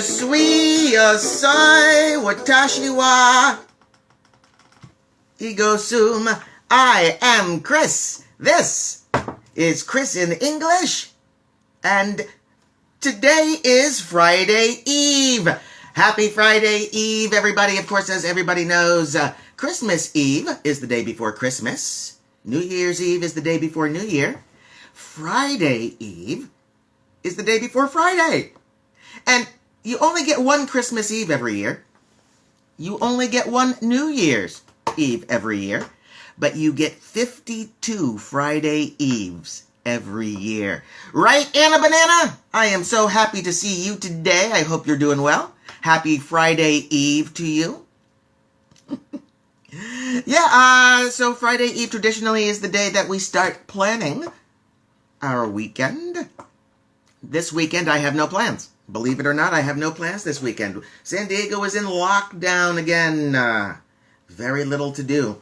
sui asai watashi wa ego sum. I am Chris. This is Chris in English. And today is Friday Eve. Happy Friday Eve, everybody. Of course, as everybody knows, Christmas Eve is the day before Christmas. New Year's Eve is the day before New Year. Friday Eve is the day before Friday. And you only get one Christmas Eve every year. You only get one New Year's Eve every year. But you get 52 Friday Eves every year. Right, Anna Banana? I am so happy to see you today. I hope you're doing well. Happy Friday Eve to you. So Friday Eve traditionally is the day that we start planning our weekend. This weekend, I have no plans. Believe it or not, I have no plans this weekend. San Diego is in lockdown again. Very little to do.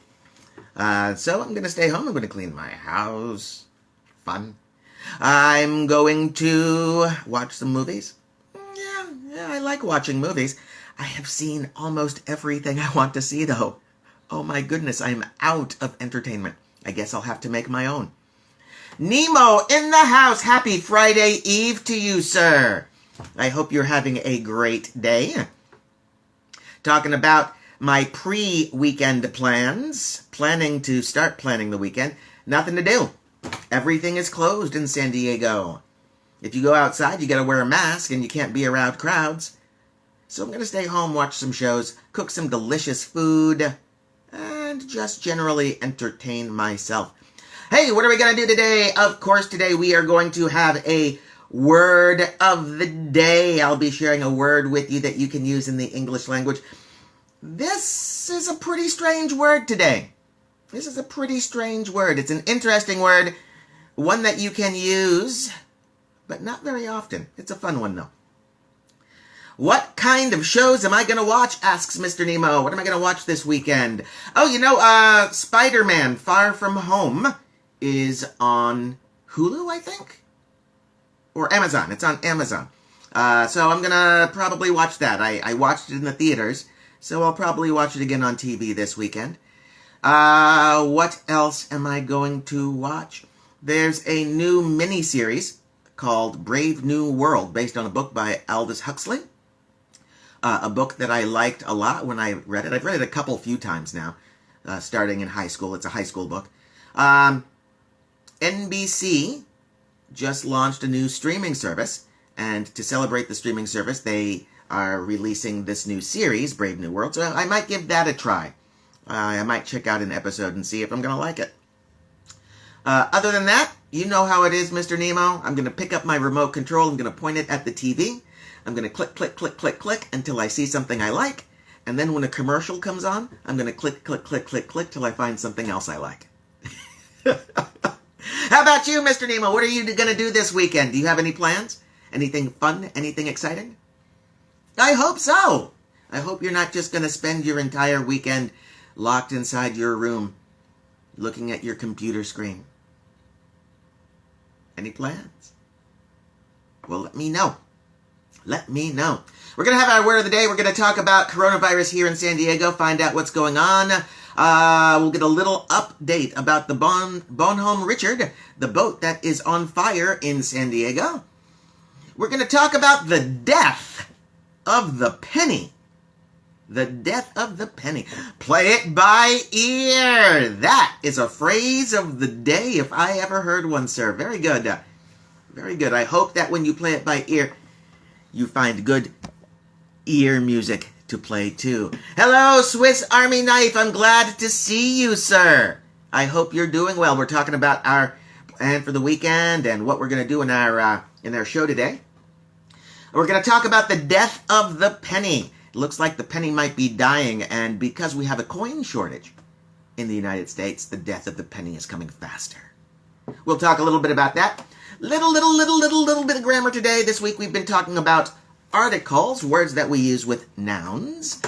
So I'm going to stay home. I'm going to clean my house. Fun. I'm going to watch some movies. Yeah, I like watching movies. I have seen almost everything I want to see, though. Oh my goodness, I'm out of entertainment. I guess I'll have to make my own. Nemo in the house. Happy Friday Eve to you, sir. I hope you're having a great day. Talking about my pre-weekend plans. Planning to start planning the weekend. Nothing to do. Everything is closed in San Diego. If you go outside, you gotta wear a mask and you can't be around crowds. So I'm gonna stay home, watch some shows, cook some delicious food, and just generally entertain myself. Hey, what are we going to do today? Of course, today we are going to have a word of the day. I'll be sharing a word with you that you can use in the English language. This is a pretty strange word today. This is a pretty strange word. It's an interesting word, one that you can use, but not very often. It's a fun one, though. What kind of shows am I going to watch? Asks Mr. Nemo. What am I going to watch this weekend? Oh, Spider-Man Far From Home is on Hulu, I think? Or Amazon. It's on Amazon. So I'm going to probably watch that. I watched it in the theaters, so I'll probably watch it again on TV this weekend. What else am I going to watch? There's a new miniseries called Brave New World, based on a book by Aldous Huxley. A book that I liked a lot when I read it. I've read it a few times now, starting in high school. It's a high school book. NBC just launched a new streaming service, and to celebrate the streaming service, they are releasing this new series, Brave New World, so I might give that a try. I might check out an episode and see if I'm going to like it. Other than that, you know how it is, Mr. Nemo. I'm going to pick up my remote control, I'm going to point it at the TV, I'm going to click, click, click, click, click until I see something I like, and then when a commercial comes on, I'm going to click, click, click, click, click till I find something else I like. How about you, Mr. Nemo? What are you going to do this weekend? Do you have any plans? Anything fun? Anything exciting? I hope so. I hope you're not just going to spend your entire weekend locked inside your room looking at your computer screen. Any plans? Well, let me know. Let me know. We're going to have our word of the day. We're going to talk about coronavirus here in San Diego, find out what's going on. We'll get a little update about the Bonhomme Richard, the boat that is on fire in San Diego. We're going to talk about the death of the penny. The death of the penny. Play it by ear. That is a phrase of the day if I ever heard one, sir. Very good. Very good. I hope that when you play it by ear, you find good ear music to play too. Hello, Swiss Army Knife. I'm glad to see you, sir. I hope you're doing well. We're talking about our plan for the weekend and what we're going to do in our show today. We're going to talk about the death of the penny. It looks like the penny might be dying, and because we have a coin shortage in the United States, the death of the penny is coming faster. We'll talk a little bit about that. Little bit of grammar today. This week we've been talking about articles, words that we use with nouns.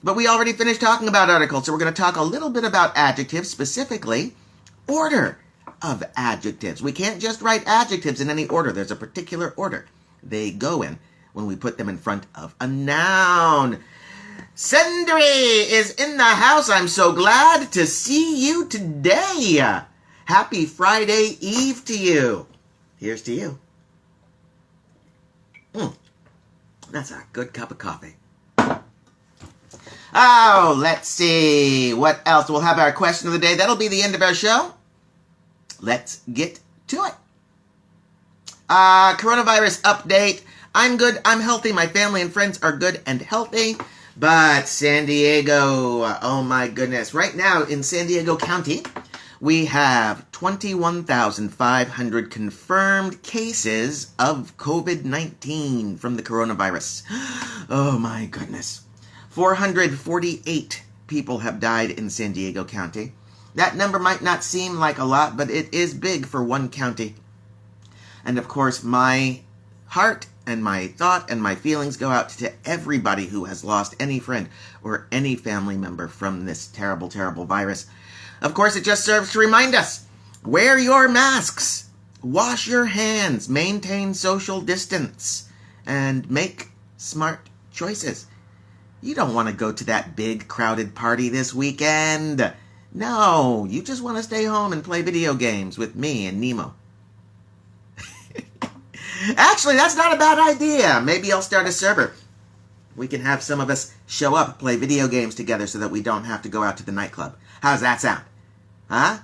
But we already finished talking about articles, so we're going to talk a little bit about adjectives, specifically order of adjectives. We can't just write adjectives in any order. There's a particular order they go in when we put them in front of a noun. Sendri is in the house. I'm so glad to see you today. Happy Friday Eve to you. Here's to you. That's a good cup of coffee. Oh, let's see. What else? We'll have our question of the day. That'll be the end of our show. Let's get to it. Coronavirus update. I'm good. I'm healthy. My family and friends are good and healthy. But San Diego, oh my goodness. Right now in San Diego County, we have 21,500 confirmed cases of COVID-19 from the coronavirus. Oh my goodness. 448 people have died in San Diego County. That number might not seem like a lot, but it is big for one county. And of course, my heart and my thought and my feelings go out to everybody who has lost any friend or any family member from this terrible, terrible virus. Of course, it just serves to remind us, wear your masks, wash your hands, maintain social distance, and make smart choices. You don't want to go to that big crowded party this weekend. No, you just want to stay home and play video games with me and Nemo. Actually, that's not a bad idea. Maybe I'll start a server. We can have some of us show up, play video games together so that we don't have to go out to the nightclub. How's that sound? Huh?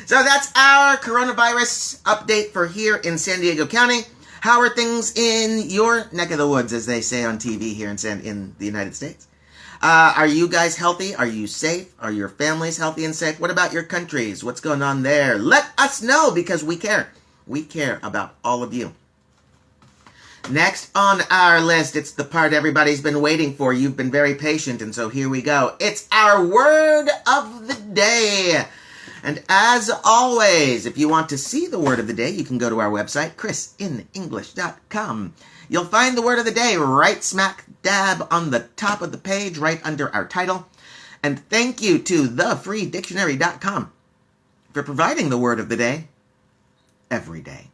So that's our coronavirus update for here in San Diego County. How are things in your neck of the woods, as they say on TV here in the United States? Are you guys healthy? Are you safe? Are your families healthy and safe? What about your countries? What's going on there? Let us know, because we care. We care about all of you. Next on our list, it's the part everybody's been waiting for. You've been very patient, and so here we go. It's our word of the day. And as always, if you want to see the word of the day, you can go to our website, christopherinenglish.com. You'll find the word of the day right smack dab on the top of the page, right under our title. And thank you to thefreedictionary.com for providing the word of the day every day.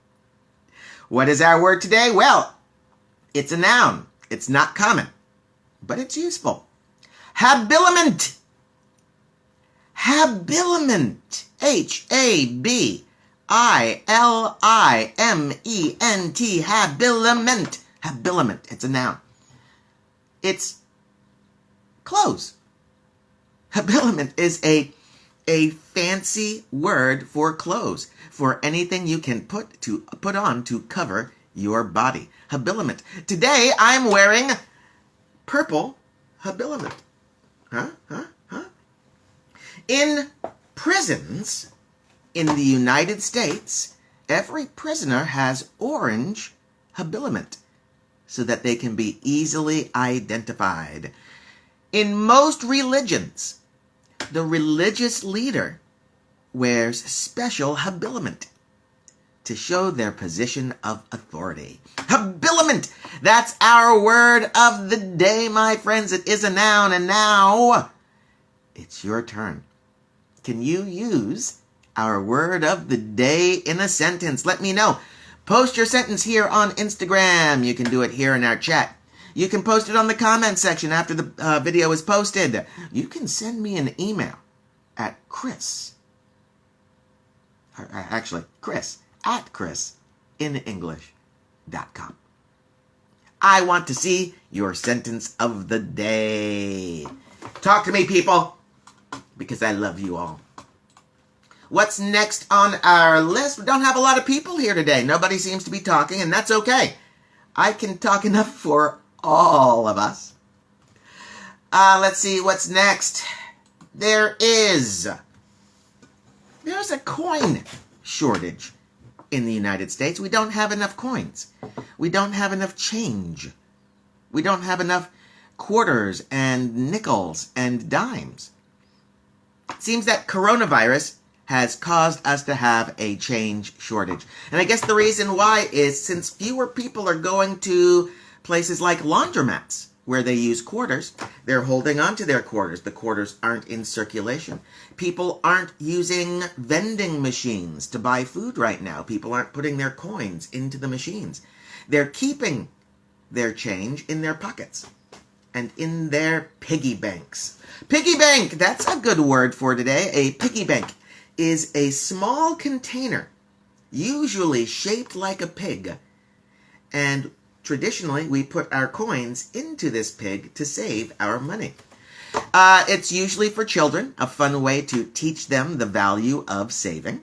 What is our word today? Well, it's a noun. It's not common, but it's useful. Habiliment. Habiliment. H-A-B-I-L-I-M-E-N-T. Habiliment. Habiliment. It's a noun. It's clothes. Habiliment is a fancy word for clothes, for anything you can put on to cover your body. Habiliment. Today I'm wearing purple habiliment. Huh? In prisons in the United States, every prisoner has orange habiliment so that they can be easily identified. In most religions, the religious leader wears special habiliment to show their position of authority. Habiliment! That's our word of the day, my friends. It is a noun, and now it's your turn. Can you use our word of the day in a sentence? Let me know. Post your sentence here on Instagram. You can do it here in our chat. You can post it on the comment section after the video is posted. You can send me an email at Chris at christopherinenglish.com. I want to see your sentence of the day. Talk to me, people, because I love you all. What's next on our list? We don't have a lot of people here today. Nobody seems to be talking, and that's okay. I can talk enough for all of us. Let's see what's next. There's a coin shortage in the United States. We don't have enough coins. We don't have enough change. We don't have enough quarters and nickels and dimes. It seems that coronavirus has caused us to have a change shortage. And I guess the reason why is since fewer people are going to places like laundromats where they use quarters, they're holding on to their quarters. The quarters aren't in circulation. People aren't using vending machines to buy food right now. People aren't putting their coins into the machines. They're keeping their change in their pockets and in their piggy banks. Piggy bank, that's a good word for today. A piggy bank is a small container, usually shaped like a pig, and traditionally we put our coins into this pig to save our money. It's usually for children, a fun way to teach them the value of saving.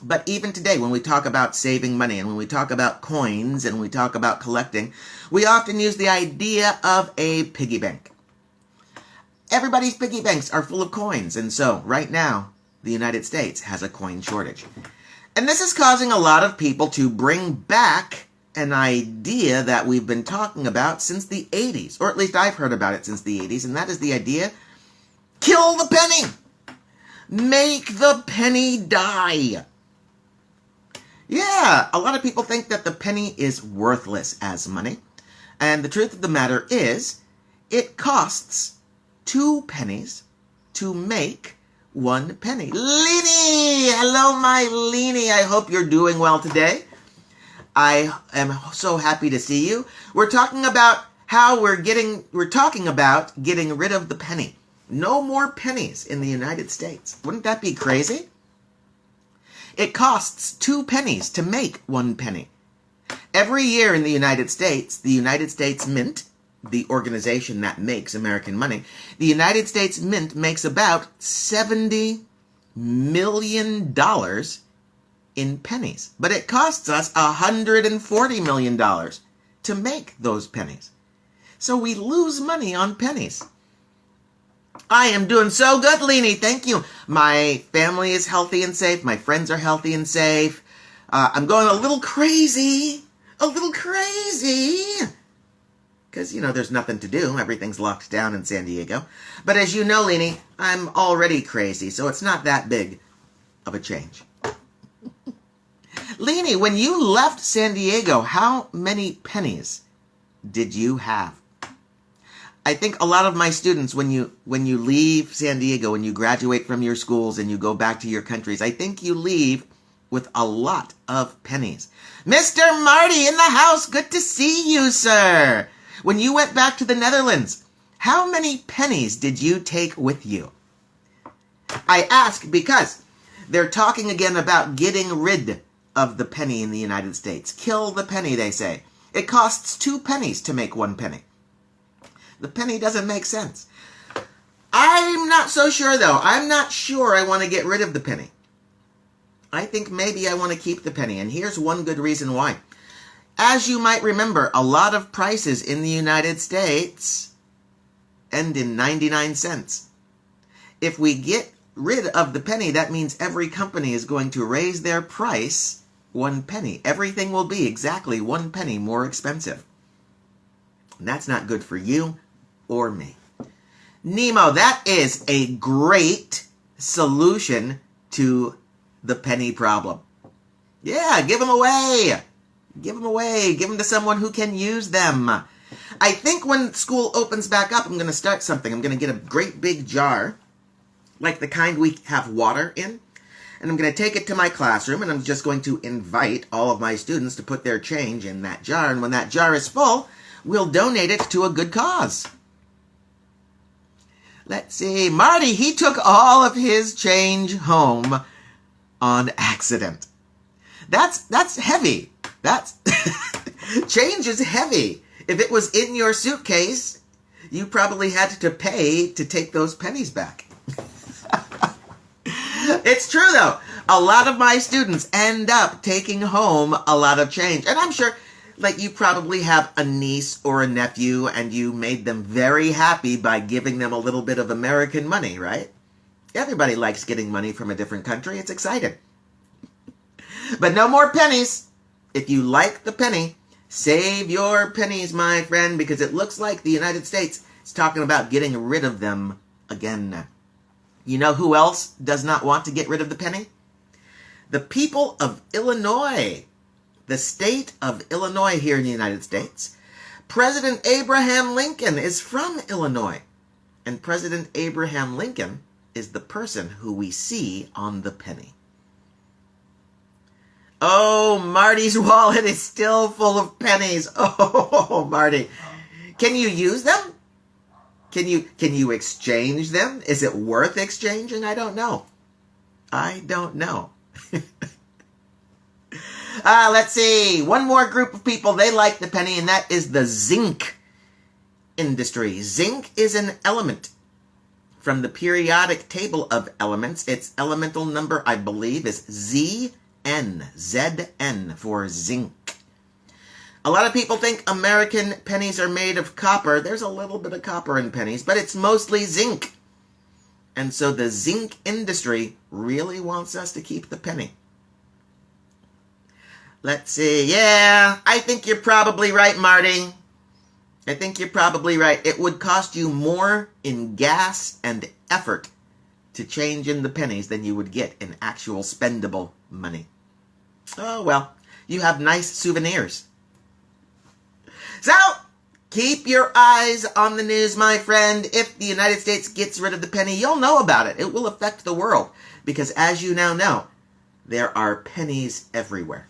But even today, when we talk about saving money and when we talk about coins and we talk about collecting, we often use the idea of a piggy bank. Everybody's piggy banks are full of coins, and so right now, the United States has a coin shortage. And this is causing a lot of people to bring back an idea that we've been talking about since the 80s, or at least I've heard about it since the 80s, and that is the idea, kill the penny! Make the penny die! Yeah, a lot of people think that the penny is worthless as money. And the truth of the matter is, it costs 2 pennies to make 1 penny. Leanie! Hello, my Leanie. I hope you're doing well today. I am so happy to see you. We're talking about getting rid of the penny. No more pennies in the United States. Wouldn't that be crazy? It costs 2 pennies to make 1 penny. Every year in the United States Mint, the organization that makes American money, the United States Mint makes about $70 million in pennies. But it costs us $140 million to make those pennies. So we lose money on pennies. I am doing so good, Leanie. Thank you. My family is healthy and safe. My friends are healthy and safe. I'm going a little crazy. Because, there's nothing to do. Everything's locked down in San Diego. But as you know, Leanie, I'm already crazy, so it's not that big of a change. Leanie, when you left San Diego, how many pennies did you have? I think a lot of my students, when you leave San Diego, when you graduate from your schools and you go back to your countries, I think you leave with a lot of pennies. Mr. Marty in the house, good to see you, sir. When you went back to the Netherlands, how many pennies did you take with you? I ask because they're talking again about getting rid of the penny in the United States. Kill the penny, they say. It costs 2 pennies to make 1 penny. The penny doesn't make sense. I'm not so sure, though. I'm not sure I want to get rid of the penny. I think maybe I want to keep the penny, and here's one good reason why. As you might remember, a lot of prices in the United States end in 99 cents. If we get rid of the penny, that means every company is going to raise their price 1 penny. Everything will be exactly 1 penny more expensive. And that's not good for you or me. Nemo, that is a great solution to the penny problem. Yeah, give them away. Give them away. Give them to someone who can use them. I think when school opens back up, I'm going to start something. I'm going to get a great big jar, like the kind we have water in, and I'm going to take it to my classroom, and I'm just going to invite all of my students to put their change in that jar, and when that jar is full, we'll donate it to a good cause. Let's see. Marty, he took all of his change home on accident. That's heavy. That's change is heavy. If it was in your suitcase, you probably had to pay to take those pennies back. It's true, though. A lot of my students end up taking home a lot of change. And I'm sure, you probably have a niece or a nephew, and you made them very happy by giving them a little bit of American money, right? Everybody likes getting money from a different country. It's exciting. But no more pennies. If you like the penny, save your pennies, my friend, because it looks like the United States is talking about getting rid of them again. You know who else does not want to get rid of the penny? The people of Illinois. The state of Illinois here in the United States President Abraham Lincoln is from Illinois. And President Abraham Lincoln is the person who we see on the penny. Oh, Marty's wallet is still full of pennies. Oh, Marty. Can you use them? Can you exchange them? Is it worth exchanging? I don't know. Let's see. One more group of people, they like the penny, and that is the zinc industry. Zinc is an element from the periodic table of elements. Its elemental number, I believe, is ZN for zinc. A lot of people think American pennies are made of copper. There's a little bit of copper in pennies, but it's mostly zinc. And so the zinc industry really wants us to keep the penny. Let's see. Yeah, I think you're probably right, Marty. I think you're probably right. It would cost you more in gas and effort to change in the pennies than you would get in actual spendable money. Oh, well, you have nice souvenirs. So, keep your eyes on the news, my friend. If the United States gets rid of the penny, you'll know about it. It will affect the world because, as you now know, there are pennies everywhere.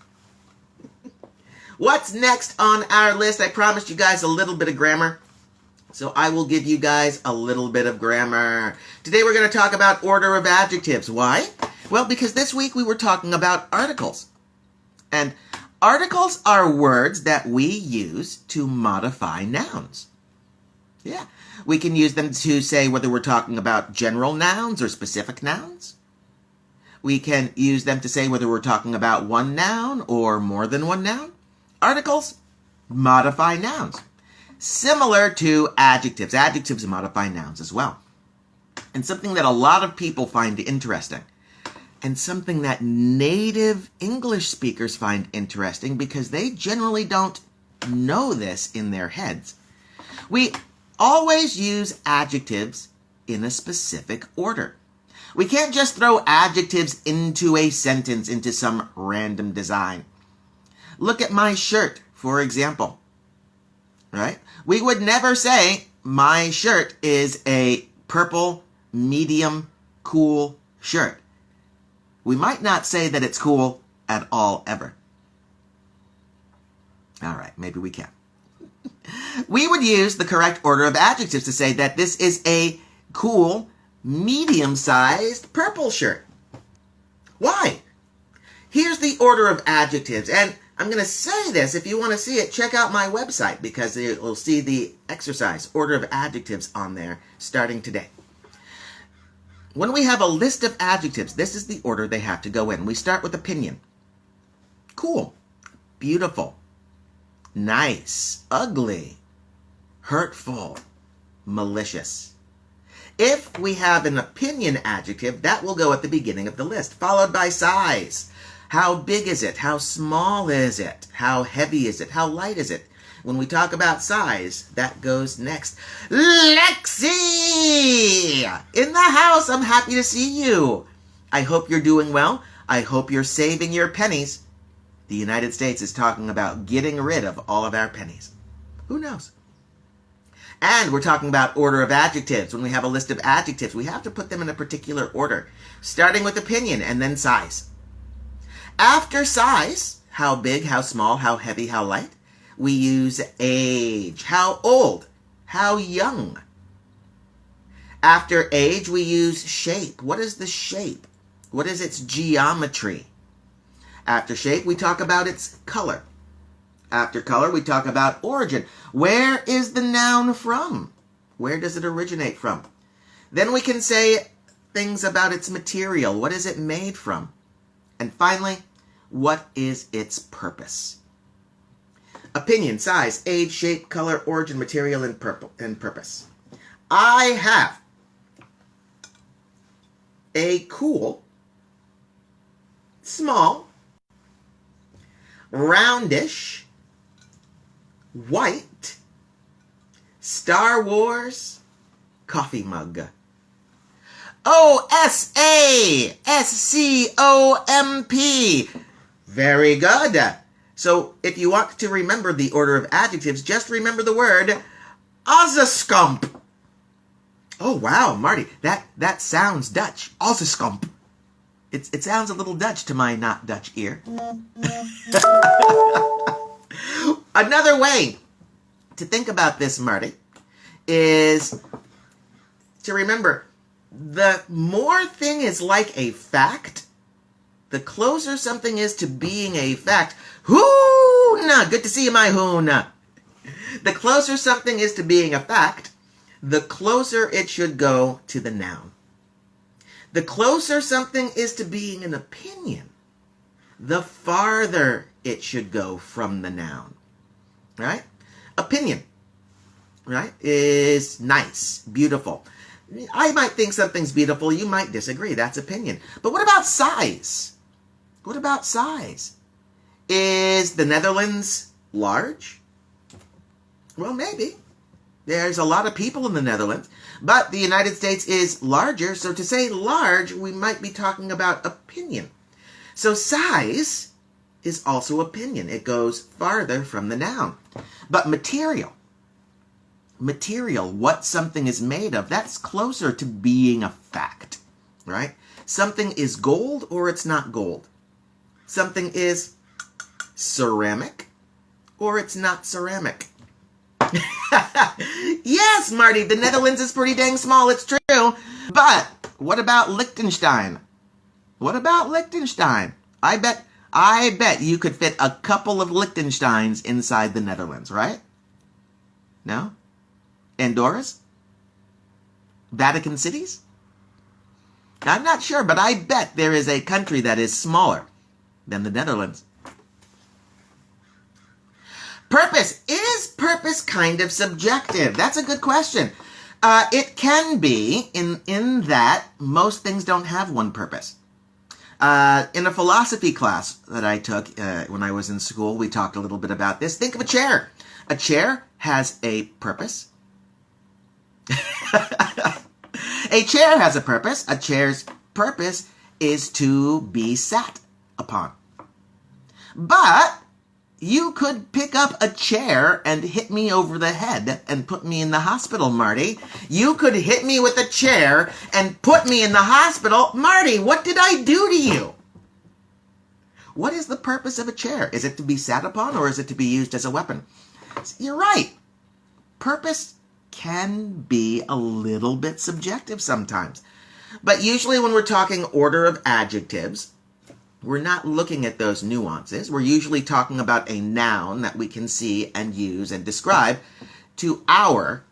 What's next on our list? I promised you guys a little bit of grammar, so I will give you guys a little bit of grammar. Today we're going to talk about order of adjectives. Why? Well, because this week we were talking about articles. And articles are words that we use to modify nouns. Yeah, we can use them to say whether we're talking about general nouns or specific nouns. We can use them to say whether we're talking about one noun or more than one noun. Articles modify nouns, similar to adjectives. Adjectives modify nouns as well. And something that a lot of people find interesting, and something that native English speakers find interesting because they generally don't know this in their heads. We always use adjectives in a specific order. We can't just throw adjectives into a sentence, into some random design. Look at my shirt, for example, right? We would never say my shirt is a purple, medium, cool shirt. We might not say that it's cool at all, ever. All right, maybe we can. We would use the correct order of adjectives to say that this is a cool, medium-sized purple shirt. Why? Here's the order of adjectives, and I'm going to say this. If you want to see it, check out my website because you'll see the exercise, order of adjectives, on there starting today. When we have a list of adjectives, this is the order they have to go in. We start with opinion. Cool, beautiful, nice, ugly, hurtful, malicious. If we have an opinion adjective, that will go at the beginning of the list, followed by size. How big is it? How small is it? How heavy is it? How light is it? When we talk about size, that goes next. Lexi! In the house, I'm happy to see you. I hope you're doing well. I hope you're saving your pennies. The United States is talking about getting rid of all of our pennies. Who knows? And we're talking about order of adjectives. When we have a list of adjectives, we have to put them in a particular order, starting with opinion and then size. After size, how big, how small, how heavy, how light, we use age. How old, how young. After age, we use shape. What is the shape? What is its geometry? After shape, we talk about its color. After color, we talk about origin. Where is the noun from? Where does it originate from? Then we can say things about its material. What is it made from? And finally, what is its purpose? Opinion, size, age, shape, color, origin, material, and purpose. I have a cool, small, roundish, white, Star Wars coffee mug. O-S-A-S-C-O-M-P. Very good. So if you want to remember the order of adjectives, just remember the word Ozeskump. Oh, wow, Marty, that sounds Dutch. Ozeskump. It sounds a little Dutch to my not Dutch ear. Another way to think about this, Marty, is to remember the more thing is like a fact, the closer something is to being a fact. Hoona! Good to see you, my hoona. The closer something is to being a fact, the closer it should go to the noun. The closer something is to being an opinion, the farther it should go from the noun. Right? Opinion, right, is nice, beautiful. I might think something's beautiful. You might disagree. That's opinion. But what about size? What about size? Is the Netherlands large? Well, maybe. There's a lot of people in the Netherlands. But the United States is larger. So to say large, we might be talking about opinion. So size is also opinion. It goes farther from the noun. But material, what something is made of, that's closer to being a fact, right? Something is gold or it's not gold. Something is ceramic or it's not ceramic. Yes, Marty, the Netherlands is pretty dang small, it's true. But what about Liechtenstein? What about Liechtenstein? I bet you could fit a couple of Liechtensteins inside the Netherlands, right? No? Andorras? Vatican cities? I'm not sure, but I bet there is a country that is smaller than the Netherlands. Purpose. Is purpose kind of subjective? That's a good question. It can be in that most things don't have one purpose. In a philosophy class that I took when I was in school, we talked a little bit about this. Think of a chair. A chair has a purpose. A chair has a purpose. A chair's purpose is to be sat upon. But you could pick up a chair and hit me over the head and put me in the hospital, Marty. You could hit me with a chair and put me in the hospital. Marty, what did I do to you? What is the purpose of a chair? Is it to be sat upon or is it to be used as a weapon? You're right. Purpose can be a little bit subjective sometimes. But usually when we're talking order of adjectives, we're not looking at those nuances. We're usually talking about a noun that we can see and use and describe to our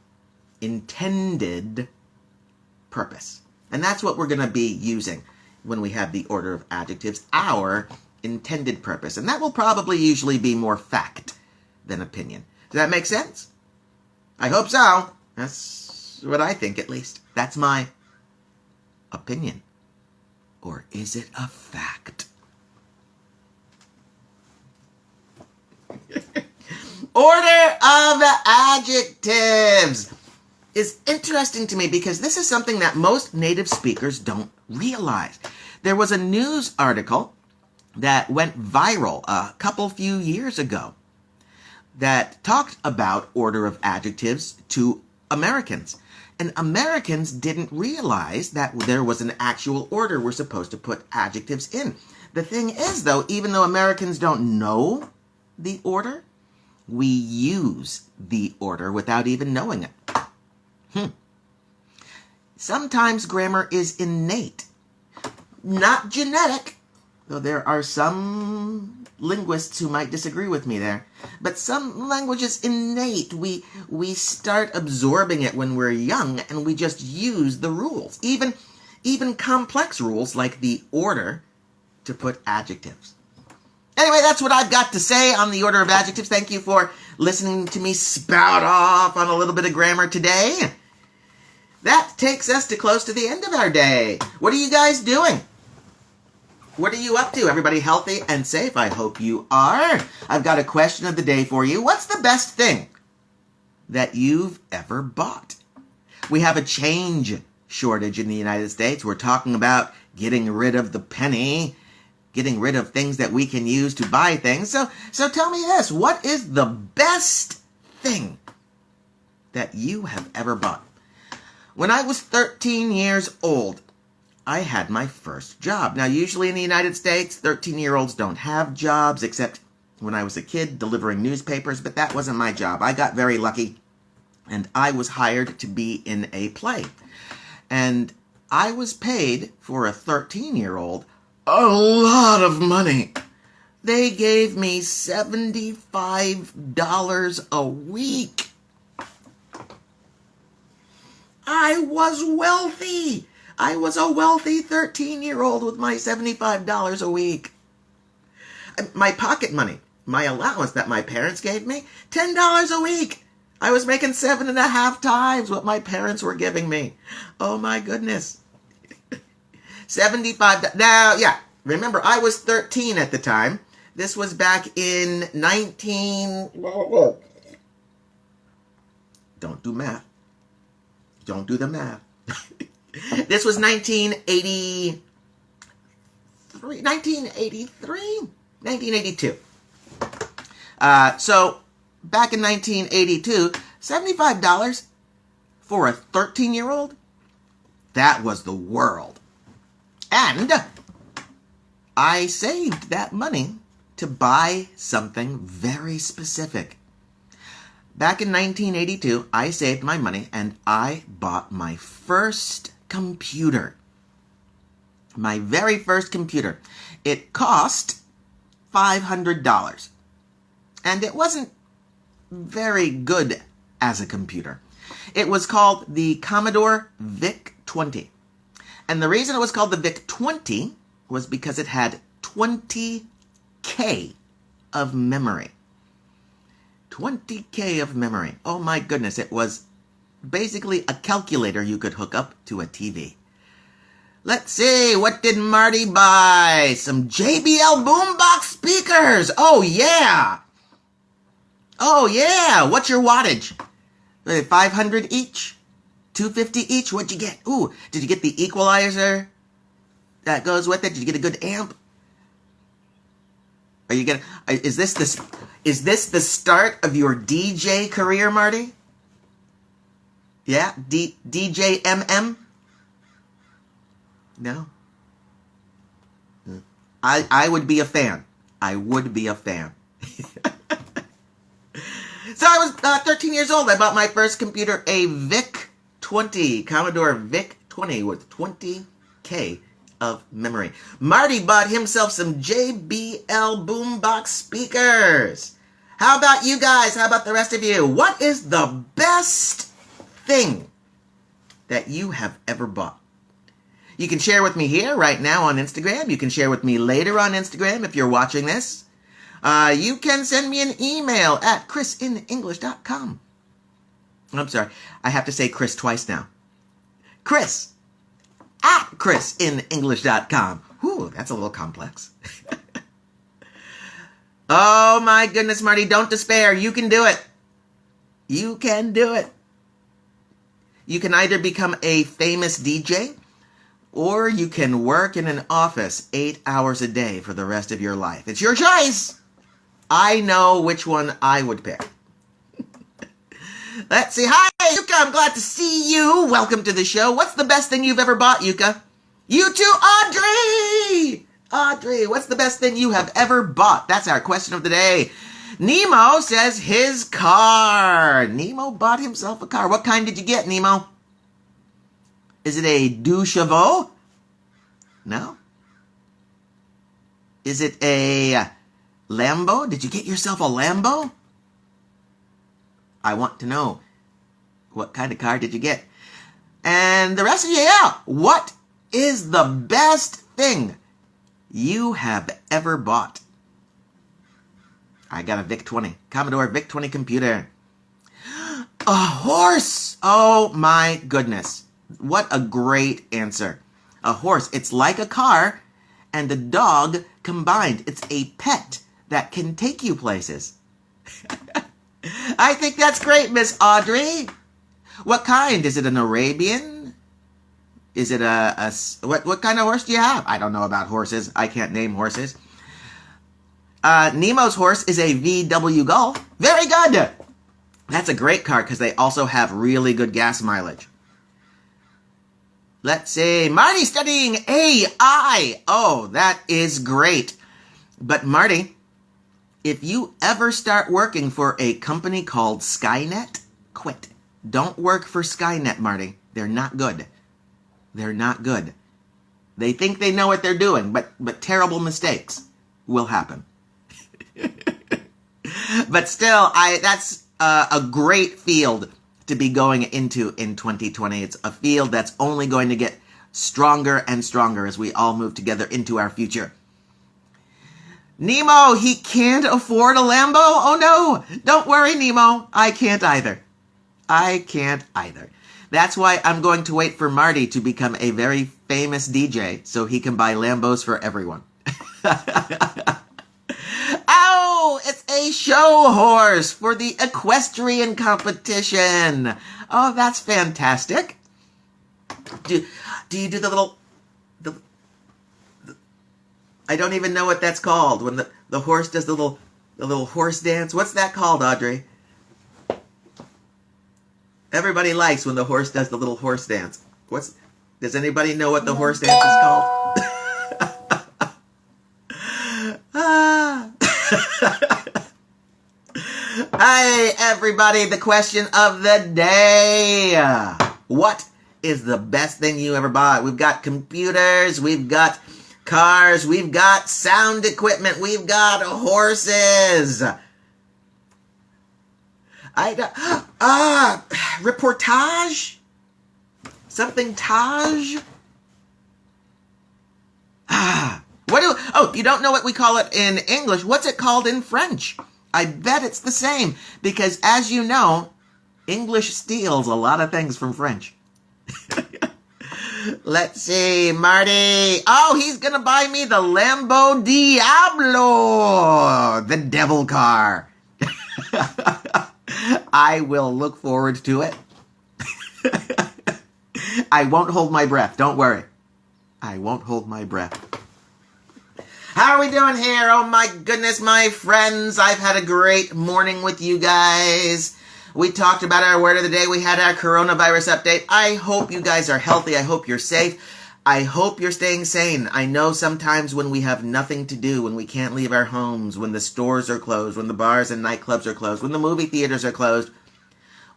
intended purpose. And that's what we're going to be using when we have the order of adjectives, our intended purpose. And that will probably usually be more fact than opinion. Does that make sense? I hope so. That's what I think, at least. That's my opinion. Or is it a fact? Order of adjectives is interesting to me because this is something that most native speakers don't realize. There was a news article that went viral a few years ago that talked about order of adjectives to Americans. And Americans didn't realize that there was an actual order we're supposed to put adjectives in. The thing is, though, even though Americans don't know the order, we use the order without even knowing it. Sometimes grammar is innate, not genetic, though there are some linguists who might disagree with me there. But some language is innate. We start absorbing it when we're young, and we just use the rules, even complex rules like the order to put adjectives. Anyway, that's what I've got to say on the order of adjectives. Thank you for listening to me spout off on a little bit of grammar today. That takes us to close to the end of our day. What are you guys doing? What are you up to? Everybody healthy and safe? I hope you are. I've got a question of the day for you. What's the best thing that you've ever bought? We have a change shortage in the United States. We're talking about getting rid of the penny, getting rid of things that we can use to buy things. So tell me this, what is the best thing that you have ever bought? When I was 13 years old, I had my first job. Now, usually in the United States, 13-year-olds don't have jobs, except when I was a kid delivering newspapers, but that wasn't my job. I got very lucky, and I was hired to be in a play. And I was paid for a 13-year-old a lot of money. They gave me $75 a week. I was wealthy. I was a wealthy 13-year-old with my $75 a week. My pocket money, my allowance that my parents gave me, $10 a week. I was making 7.5 times what my parents were giving me. Oh my goodness. 75. Now, yeah, remember, I was 13 at the time. This was back in 19... Don't do math. Don't do the math. This was 1982. 1982. So, back in 1982, $75 for a 13-year-old? That was the world. And I saved that money to buy something very specific. Back in 1982, I saved my money and I bought my first computer. My very first computer. It cost $500. And it wasn't very good as a computer. It was called the Commodore VIC-20. And the reason it was called the VIC-20 was because it had 20K of memory. 20K of memory. Oh my goodness, it was basically a calculator you could hook up to a TV. Let's see, what did Marty buy? Some JBL boombox speakers. Oh yeah. Oh yeah, what's your wattage? 500 each? 250 each? What'd you get? Ooh, did you get the equalizer that goes with it? Did you get a good amp? Are you gonna? Is this the start of your DJ career, Marty? Yeah, DJ MM. No. I would be a fan. I would be a fan. So I was 13 years old. I bought my first computer, a VIC-20, Commodore VIC-20 with 20K of memory. Marty bought himself some JBL boombox speakers. How about you guys? How about the rest of you? What is the best thing that you have ever bought? You can share with me here right now on Instagram. You can share with me later on Instagram if you're watching this. You can send me an email at chrisinenglish.com. I'm sorry. I have to say Chris twice now. Chris at chrisinenglish.com. Whew, that's a little complex. Oh my goodness, Marty, don't despair. You can do it. You can do it. You can either become a famous DJ or you can work in an office 8 hours a day for the rest of your life. It's your choice. I know which one I would pick. Let's see. Hi, Yuka. I'm glad to see you. Welcome to the show. What's the best thing you've ever bought, Yuka? You too, Audrey. Audrey, what's the best thing you have ever bought? That's our question of the day. Nemo says his car. Nemo bought himself a car. What kind did you get, Nemo? Is it a deux chevaux? No. Is it a Lambo? Did you get yourself a Lambo? I want to know. What kind of car did you get? And the rest of you, yeah. What is the best thing you have ever bought? I got a VIC-20. Commodore VIC-20 computer. A horse! Oh my goodness. What a great answer. A horse. It's like a car and a dog combined. It's a pet that can take you places. I think that's great, Miss Audrey. What kind? Is it an Arabian? Is it what kind of horse do you have? I don't know about horses. I can't name horses. Nemo's horse is a VW Golf. Very good. That's a great car because they also have really good gas mileage. Let's see. Marty studying AI. Oh, that is great. But Marty, if you ever start working for a company called Skynet, quit. Don't work for Skynet, Marty. They're not good. They're not good. They think they know what they're doing, but terrible mistakes will happen. But still, that's a great field to be going into in 2020. It's a field that's only going to get stronger and stronger as we all move together into our future. Nemo, he can't afford a Lambo? Oh no! Don't worry, Nemo. I can't either. I can't either. That's why I'm going to wait for Marty to become a very famous DJ so he can buy Lambos for everyone. Oh, it's a show horse for the equestrian competition. Oh, that's fantastic. Do you do the little... I don't even know what that's called. When the horse does the little horse dance. What's that called, Audrey? Everybody likes when the horse does the little horse dance. Does anybody know what the horse dance is called? Hi, everybody. The question of the day. What is the best thing you ever bought? We've got computers. We've got cars. We've got sound equipment. We've got horses. Reportage? Something Taj? You don't know what we call it in English. What's it called in French? I bet it's the same because, as you know, English steals a lot of things from French. Let's see, Marty. Oh, he's gonna buy me the Lambo Diablo, the devil car. I will look forward to it. I won't hold my breath. Don't worry. I won't hold my breath. How are we doing here? Oh my goodness, my friends. I've had a great morning with you guys. We talked about our word of the day. We had our coronavirus update. I hope you guys are healthy. I hope you're safe. I hope you're staying sane. I know sometimes when we have nothing to do, when we can't leave our homes, when the stores are closed, when the bars and nightclubs are closed, when the movie theaters are closed,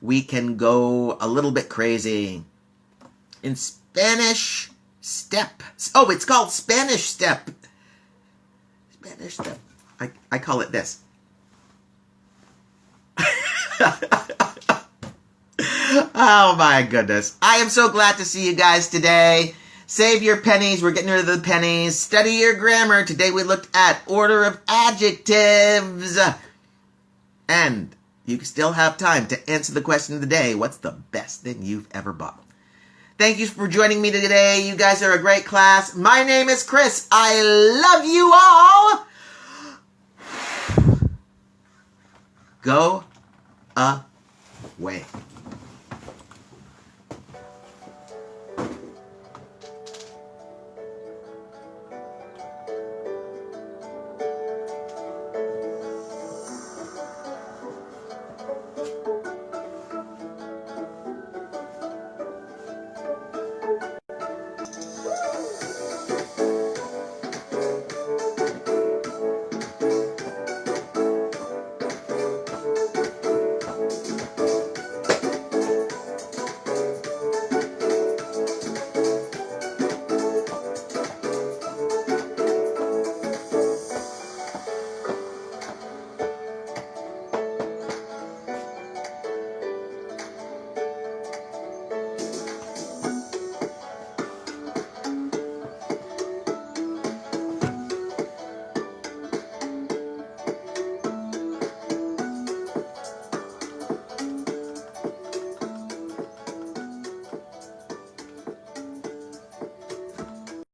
we can go a little bit crazy. In Spanish, step. Oh, it's called Spanish step. Spanish step. I call it this. Oh my goodness. I am so glad to see you guys today. Save your pennies. We're getting rid of the pennies. Study your grammar. Today we looked at order of adjectives. And you still have time to answer the question of the day. What's the best thing you've ever bought? Thank you for joining me today. You guys are a great class. My name is Chris. I love you all. Go away.